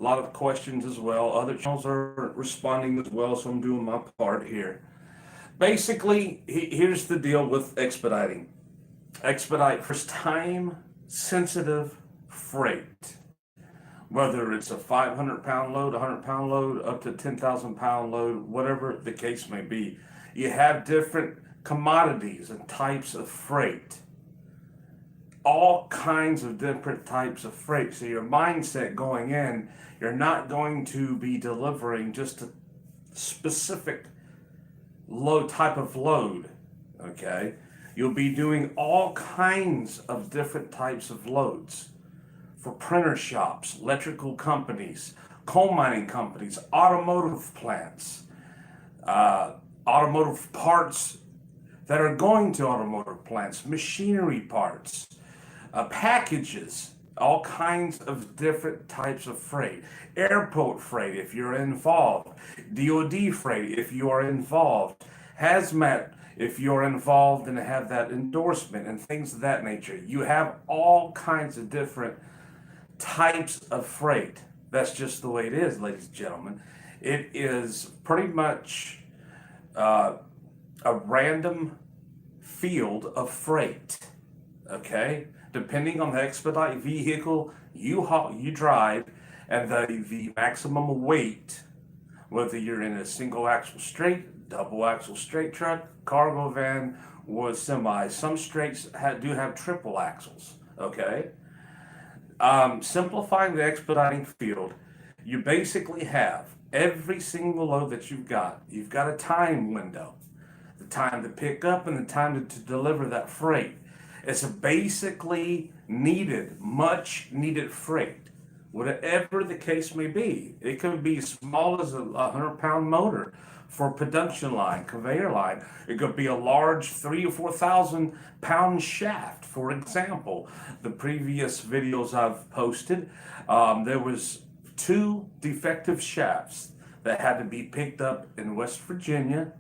lot of questions as well. Other channels are responding as well, so I'm doing my part here. Basically, here's the deal with expediting. Expedite for time sensitive freight, whether it's a 500-pound load, 100-pound load, up to 10,000-pound load, whatever the case may be. You have different commodities and types of freight, all kinds of different types of freight. So your mindset going in, you're not going to be delivering just a specific load type of load, okay? You'll be doing all kinds of different types of loads for printer shops, electrical companies, coal mining companies, automotive plants, automotive parts that are going to automotive plants, machinery parts, packages, all kinds of different types of freight. Airport freight, if you're involved. DoD freight, if you are involved. Hazmat, if you're involved and have that endorsement and things of that nature. You have all kinds of different types of freight. That's just the way it is, ladies and gentlemen. It is pretty much a random field of freight, okay? Depending on the expedite vehicle you drive and the maximum weight, whether you're in a single axle straight, double axle straight truck, cargo van, or semi. Some straights do have triple axles, okay? Simplifying the expediting field, you basically have every single load that you've got a time window, the time to pick up and the time to deliver that freight. It's a basically much needed freight, whatever the case may be. It could be as small as a 100-pound motor for a production line, conveyor line. It could be a large 3,000 or 4,000 pound shaft, for example. The previous videos I've posted, there was 2 defective shafts that had to be picked up in West Virginia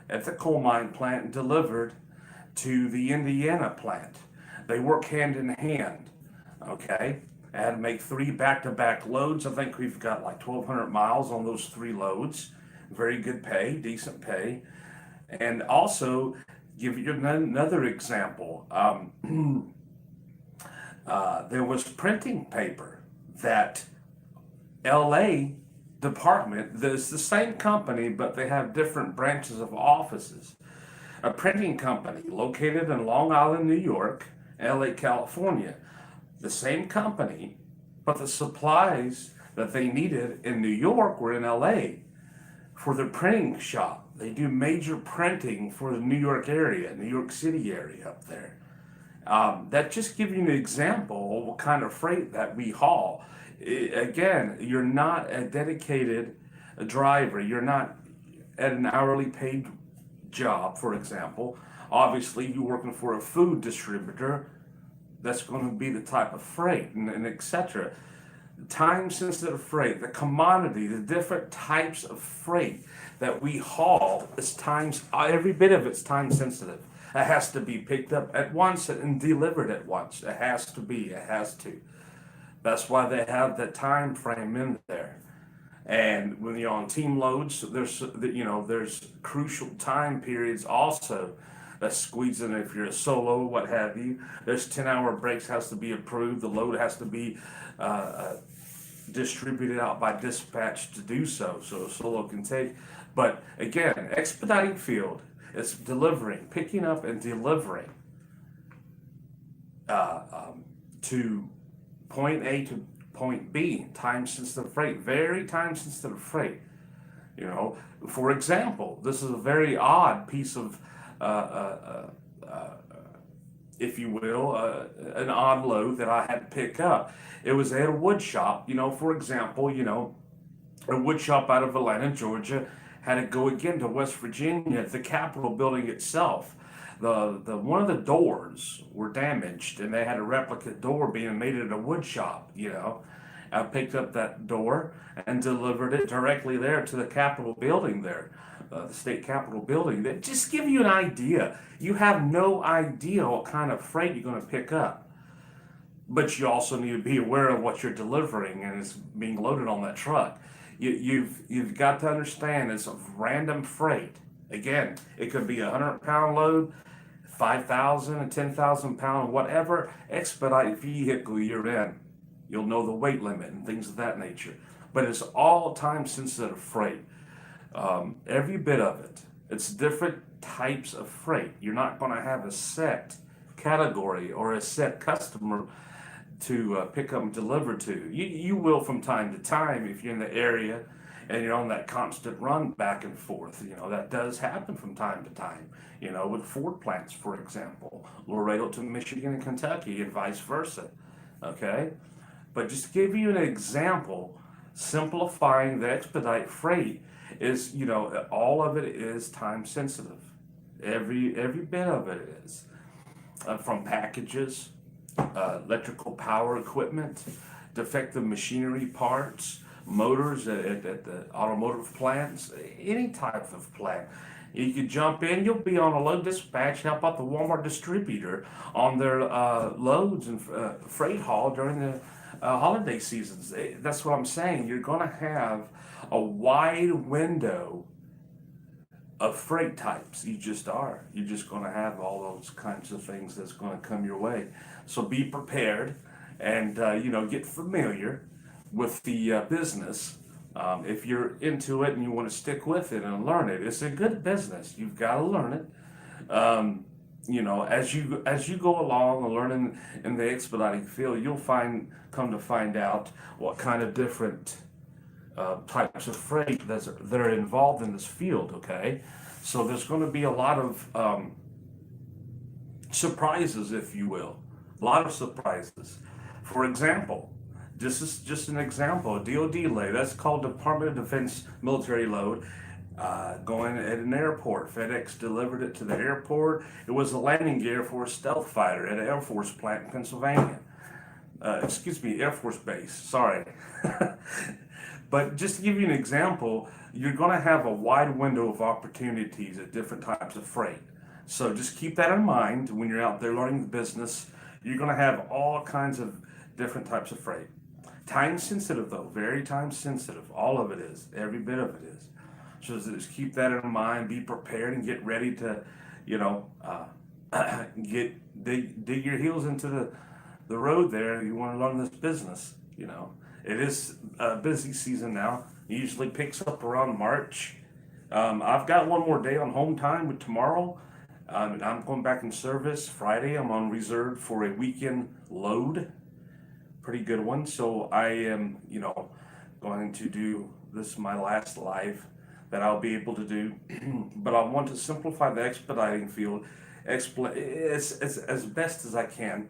at the coal mine plant and delivered to the Indiana plant. They work hand in hand, okay? I had to make 3 back-to-back loads. I think we've got like 1,200 miles on those 3 loads. Very good pay, decent pay. And also, give you another example. There was printing paper that LA department, there's the same company, but they have different branches of offices. A printing company located in Long Island, New York, LA, California. The same company, but the supplies that they needed in New York were in LA for their printing shop. They do major printing for the New York area, New York City area up there. That just gives you an example of what kind of freight that we haul. Again, you're not a dedicated driver. You're not at an hourly paid job, for example. Obviously, you're working for a food distributor. That's going to be the type of freight and etc. Time-sensitive freight, the commodity, the different types of freight that we haul is every bit of it's time-sensitive. It has to be picked up at once and delivered at once. It has to. That's why they have that time frame in there. And when you're on team loads, there's crucial time periods also that squeeze in. If you're a solo, what have you, there's 10-hour breaks has to be approved. The load has to be distributed out by dispatch to do so a solo can take. But again, expediting field is delivering, picking up and delivering to point A to point B, time-sensitive freight, very time-sensitive freight. For example, this is a very odd piece of, if you will, an odd load that I had to pick up. It was at a wood shop, for example, a wood shop out of Atlanta, Georgia, had to go again to West Virginia, the Capitol building itself. The one of the doors were damaged, and they had a replica door being made at a wood shop. I picked up that door and delivered it directly there to the Capitol building there, the state Capitol building. That just give you an idea. You have no idea what kind of freight you're going to pick up. but you also need to be aware of what you're delivering and is being loaded on that truck. You've got to understand it's a random freight. Again, it could be a 100-pound load, 5,000, a 10,000-pound, whatever expedite vehicle you're in. You'll know the weight limit and things of that nature. But it's all time sensitive freight. Every bit of it. It's different types of freight. You're not going to have a set category or a set customer to pick up and deliver to. You will from time to time if you're in the area and you're on that constant run back and forth. That does happen from time to time. With Ford plants, for example, Laredo to Michigan and Kentucky and vice versa. Okay? But just to give you an example, simplifying the expedite freight is, all of it is time sensitive. Every bit of it is. From packages, electrical power equipment, defective machinery parts, motors at the automotive plants, any type of plant. You could jump in, you'll be on a load dispatch, help out the Walmart distributor on their loads and freight haul during the holiday seasons. That's what I'm saying. You're going to have a wide window of freight types. You just are. You're just going to have all those kinds of things that's going to come your way. So be prepared and, get familiar with the business. If you're into it and you want to stick with it and learn it, it's a good business. You've got to learn it. As you go along and learning in the expediting field, you'll come to find out what kind of different types of freight that are involved in this field. Okay, so there's going to be a lot of surprises, if you will, a lot of surprises. For example, this is just an example, a DoD load. That's called Department of Defense military load. Going at an airport. FedEx delivered it to the airport. It was a landing gear for a stealth fighter at an Air Force plant in Pennsylvania. Air Force Base. Sorry. But just to give you an example, you're going to have a wide window of opportunities at different types of freight. So just keep that in mind when you're out there learning the business. You're going to have all kinds of different types of freight. Time sensitive though, very time sensitive. All of it is. Every bit of it is. So just keep that in mind. Be prepared and get ready to, dig your heels into the road there. You want to learn this business. It is a busy season now. It usually picks up around March. I've got one more day on home time with tomorrow. I'm going back in service Friday. I'm on reserve for a weekend load. Pretty good one. So I am, going to do this my last live that I'll be able to do. But I want to simplify the expediting field as best as I can,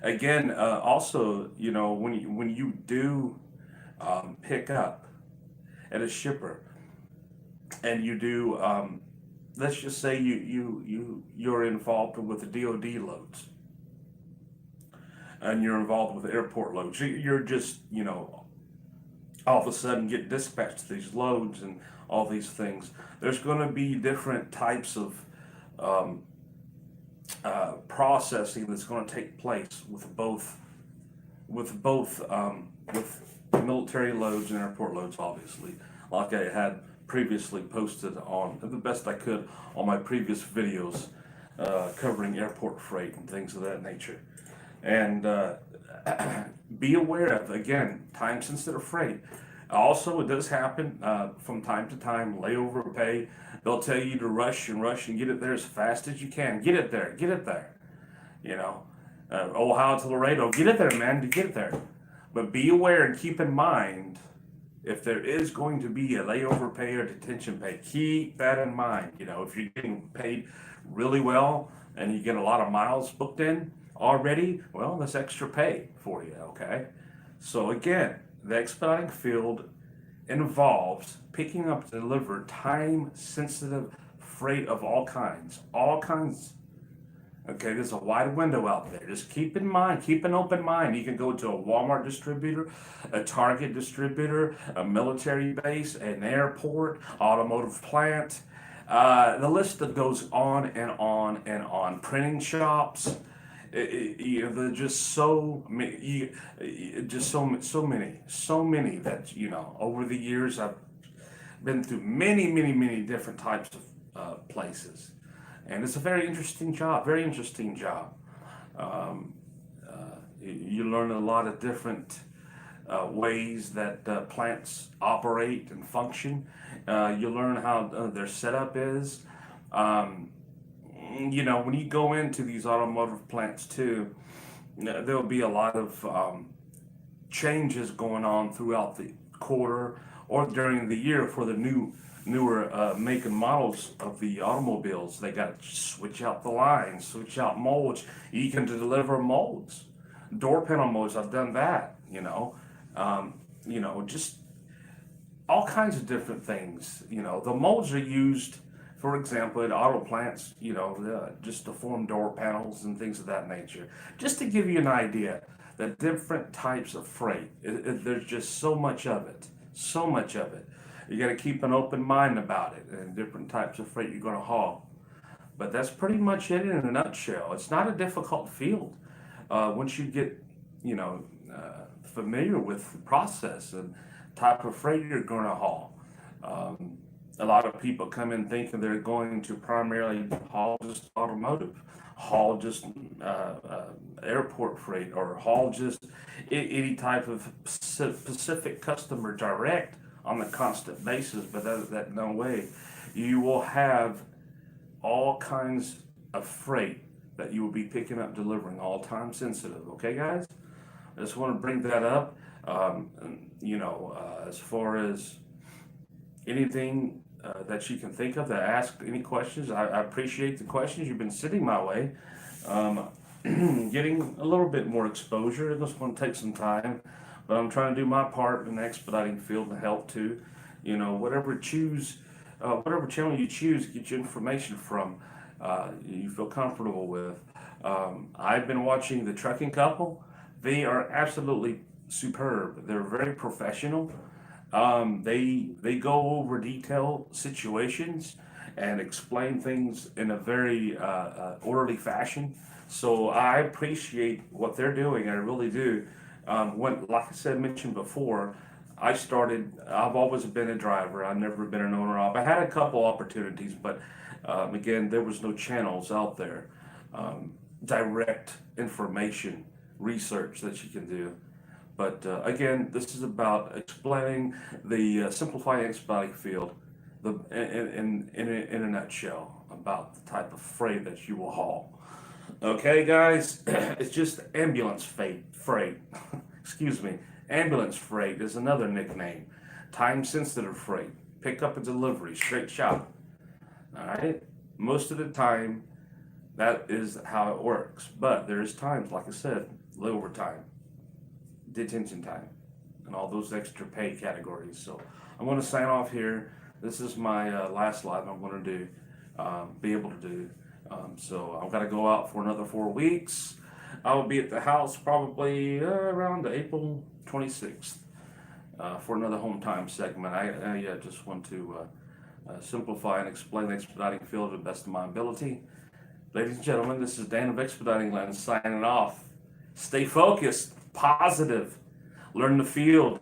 Again, also, when you do pick up at a shipper and you do, let's just say you're involved with the DoD loads and you're involved with airport loads. You're just, all of a sudden get dispatched to these loads and all these things. There's going to be different types of processing that's going to take place with both military loads and airport loads, obviously, like I had previously posted on the best I could on my previous videos covering airport freight and things of that nature. And be aware of, again, time sensitive freight. Also, it does happen from time to time, layover pay. They'll tell you to rush and get it there as fast as you can. Get it there. Ohio to Laredo, get it there, man, to get it there. But be aware and keep in mind, if there is going to be a layover pay or detention pay, keep that in mind. If you're getting paid really well and you get a lot of miles booked in already, well, that's extra pay for you, okay? So again, the expediting field involves picking up and deliver time-sensitive freight of all kinds. Okay, there's a wide window out there. Just keep in mind, keep an open mind. You can go to a Walmart distributor, a Target distributor, a military base, an airport, automotive plant. The list that goes on and on and on. Printing shops. There's just so many, just so many that, over the years I've been through many different types of places, and it's a very interesting job. Very interesting job. Um, you learn a lot of different ways that plants operate and function. You learn how their setup is. Um, when you go into these automotive plants too, there'll be a lot of changes going on throughout the quarter or during the year for the newer make and models of the automobiles. They got to switch out the lines, switch out molds. You can deliver molds, door panel molds. I've done that. Just all kinds of different things. The molds are used, for example, in auto plants, just to form door panels and things of that nature. Just to give you an idea, the different types of freight, there's just so much of it, so much of it. You got to keep an open mind about it and different types of freight you're going to haul. But that's pretty much it in a nutshell. It's not a difficult field once you get, familiar with the process and type of freight you're going to haul. Um, a lot of people come in thinking they're going to primarily haul just automotive, haul just airport freight, or haul just any type of specific customer direct on a constant basis. But that no way. You will have all kinds of freight that you will be picking up, delivering, all time sensitive. Okay, guys? I just want to bring that up. As far as anything that you can think of that ask any questions, I appreciate the questions you've been sending my way. Um, Getting a little bit more exposure. It's going to take some time, but I'm trying to do my part in the expediting field to help too. Whatever channel you choose, get your information from, you feel comfortable with. I've been watching the Trucking Couple. They are absolutely superb. They're very professional. They go over detailed situations and explain things in a very orderly fashion. So I appreciate what they're doing. I really do. Like I said, mentioned before, I've always been a driver. I've never been an owner op. I had a couple opportunities, but again, there was no channels out there. Direct information, research that you can do. But again, this is about explaining the simplifying expediting field, in a nutshell, about the type of freight that you will haul. Okay, guys, it's just ambulance freight. Excuse me. Ambulance freight is another nickname. Time sensitive freight. Pickup and delivery, straight shot. All right. Most of the time, that is how it works. But there's times, like I said, overtime, detention time, and all those extra pay categories. So I'm going to sign off here. This is my last live I'm going to do, be able to do. So I've got to go out for another 4 weeks. I will be at the house probably around April 26th for another home time segment. I just want to simplify and explain the expediting field to the best of my ability. Ladies and gentlemen, this is Dan of Expediting Land signing off. Stay focused, positive, learn the field,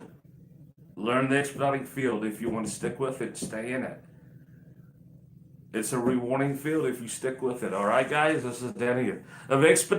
learn the expediting field. If you want to stick with it, stay in it. It's a rewarding field if you stick with it. All right, guys, this is Danny of Expediting.